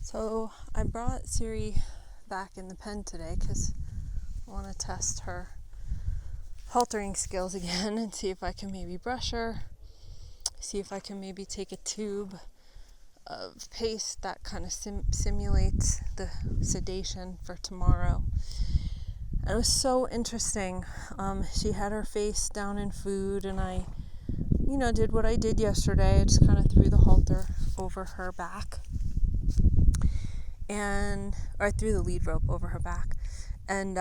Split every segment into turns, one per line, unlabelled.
So I brought Siri back in the pen today because I want to test her haltering skills again and see if I can maybe brush her, see if I can maybe take a tube of paste that kind of simulates the sedation for tomorrow. And it was so interesting. She had her face down in food, and I did what I did yesterday. I just kind of threw the halter over her back. Or I threw the lead rope over her back. And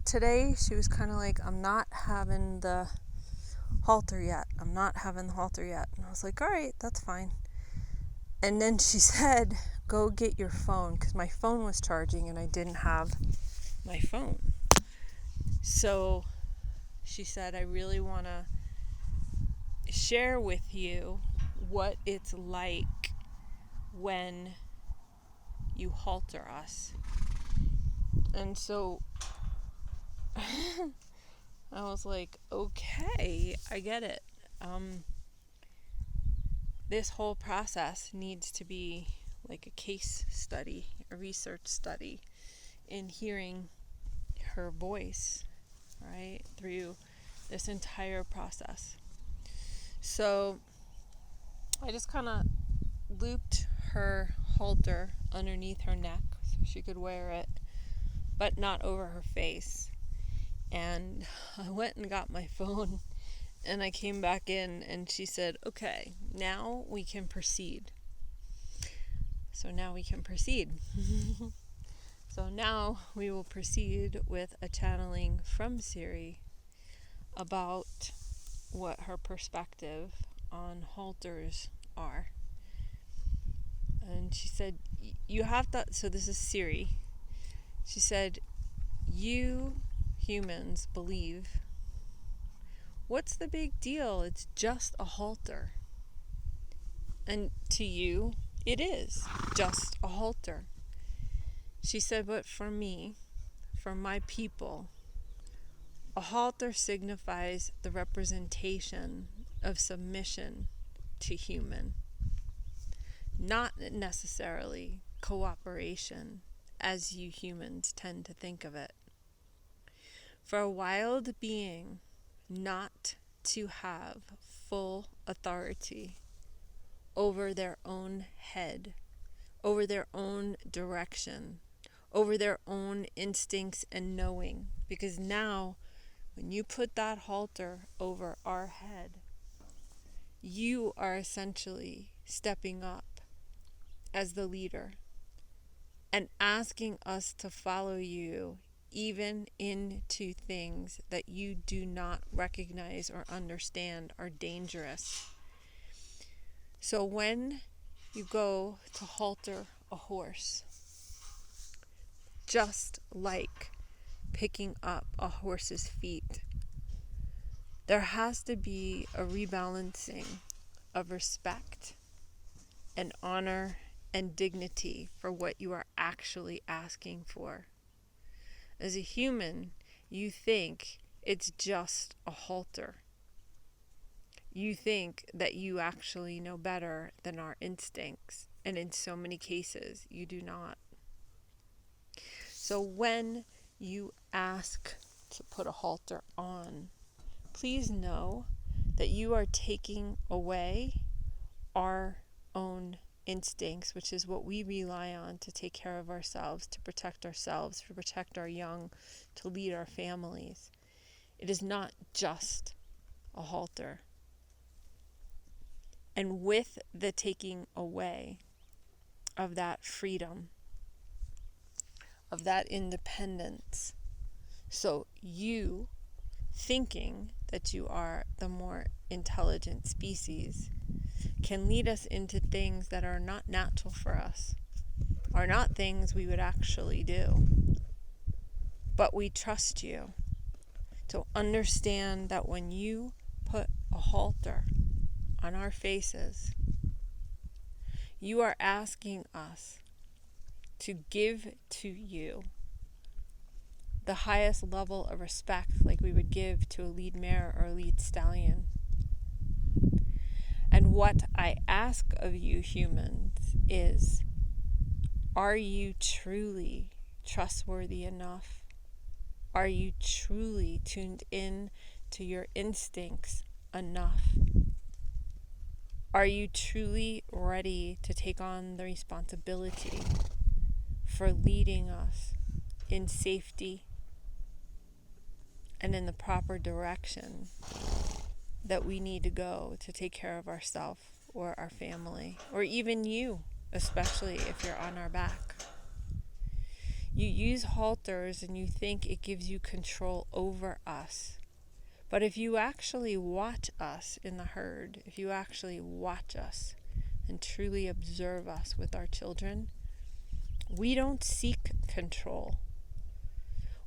today she was kind of like, I'm not having the halter yet. And I was like, all right, that's fine. And then she said, go get your phone, because my phone was charging and I didn't have my phone. So she said, I really want to share with you what it's like when you halter us. And so I was like, okay, I get it. This whole process needs to be like a case study, a research study in hearing her voice, right, through this entire process. So I just kind of looped her halter underneath her neck so she could wear it, but not over her face. And I went and got my phone, and I came back in, and she said, okay, now we can proceed. So now we will proceed with a channeling from Siri about what her perspective on halters are. And she said, you have to, so this is Siri. She said, you humans believe, what's the big deal? It's just a halter. And to you, it is just a halter. She said, but for me, for my people, a halter signifies the representation of submission to human, not necessarily cooperation as you humans tend to think of it. For a wild being not to have full authority over their own head, over their own direction, over their own instincts and knowing. Because now, when you put that halter over our head, you are essentially stepping up as the leader and asking us to follow you even into things that you do not recognize or understand are dangerous. So when you go to halter a horse, just like picking up a horse's feet, there has to be a rebalancing of respect and honor and dignity for what you are actually asking for. As a human, you think it's just a halter. You think that you actually know better than our instincts, and in so many cases, you do not. So when you ask to put a halter on, please know that you are taking away our own instincts, which is what we rely on to take care of ourselves, to protect our young, to lead our families. It is not just a halter. And with the taking away of that freedom, of that independence, so you thinking that you are the more intelligent species can lead us into things that are not natural for us, are not things we would actually do. But we trust you to understand that when you put a halter on our faces, you are asking us to give to you the highest level of respect, like we would give to a lead mare or a lead stallion. And what I ask of you humans is Are you truly trustworthy enough? Are you truly tuned in to your instincts enough? Are you truly ready to take on the responsibility for leading us in safety and in the proper direction that we need to go to take care of ourselves or our family, or even you, especially if you're on our back? You use halters and you think it gives you control over us. But if you actually watch us in the herd, if you actually watch us and truly observe us with our children, we don't seek control.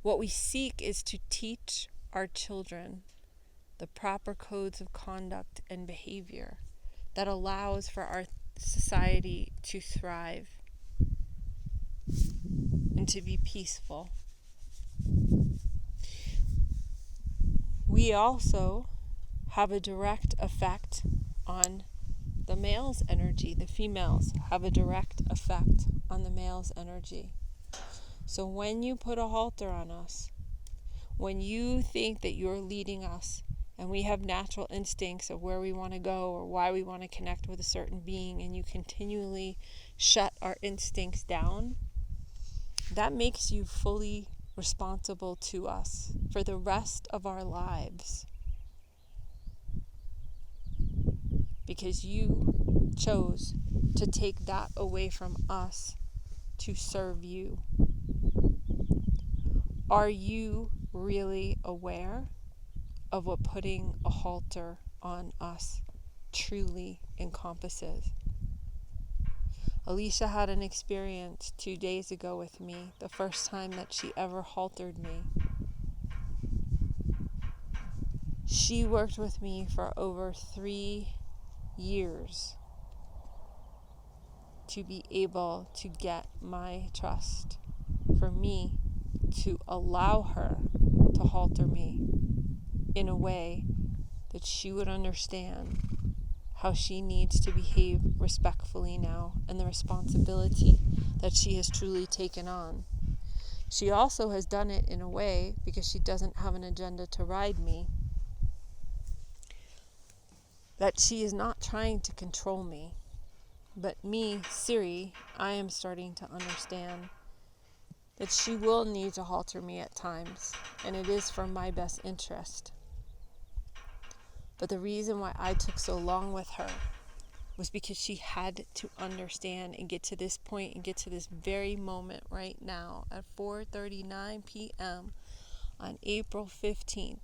What we seek is to teach our children the proper codes of conduct and behavior that allows for our society to thrive and to be peaceful. We also have a direct effect on the male's energy. The females have a direct effect on the male's energy. So when you put a halter on us, when you think that you're leading us, and we have natural instincts of where we want to go or why we want to connect with a certain being, and you continually shut our instincts down, that makes you fully responsible to us for the rest of our lives. Because you chose to take that away from us to serve you. Are you really aware of what putting a halter on us truly encompasses? Allecia had an experience 2 days ago with me, the first time that she ever haltered me. She worked with me for over 3 years to be able to get my trust, for me to allow her to halter me in a way that she would understand how she needs to behave respectfully now and the responsibility that she has truly taken on. She also has done it in a way, because she doesn't have an agenda to ride me, that she is not trying to control me. But me, Siri, I am starting to understand that she will need to halter me at times, and it is for my best interest. But the reason why I took so long with her was because she had to understand and get to this point and get to this very moment right now at 4:39 p.m. on April 14th,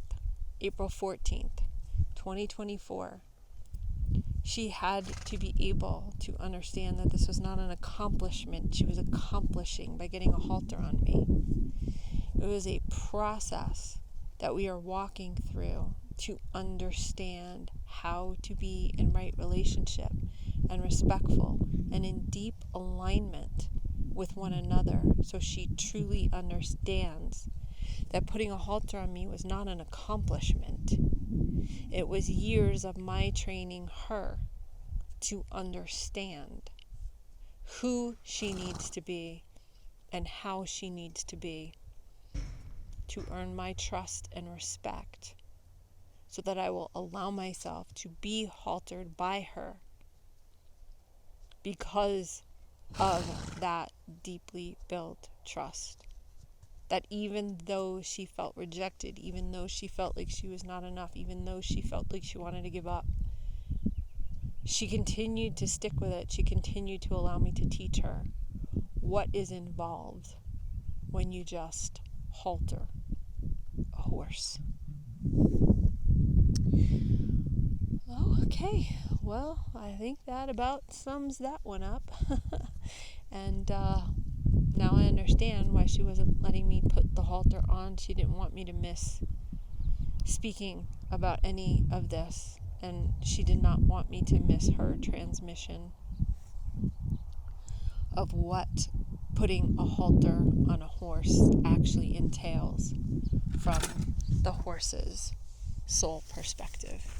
2024. She had to be able to understand that this was not an accomplishment she was accomplishing by getting a halter on me. It was a process that we are walking through to understand how to be in right relationship and respectful and in deep alignment with one another, so she truly understands that putting a halter on me was not an accomplishment. It was years of my training her to understand who she needs to be and how she needs to be to earn my trust and respect, so that I will allow myself to be haltered by her because of that deeply built trust. That even though she felt rejected, even though she felt like she was not enough, even though she felt like she wanted to give up, she continued to stick with it. She continued to allow me to teach her what is involved when you just halter a horse. Okay, well, I think that about sums that one up. And now I understand why she wasn't letting me put the halter on. She didn't want me to miss speaking about any of this, and she did not want me to miss her transmission of what putting a halter on a horse actually entails from the horse's soul perspective.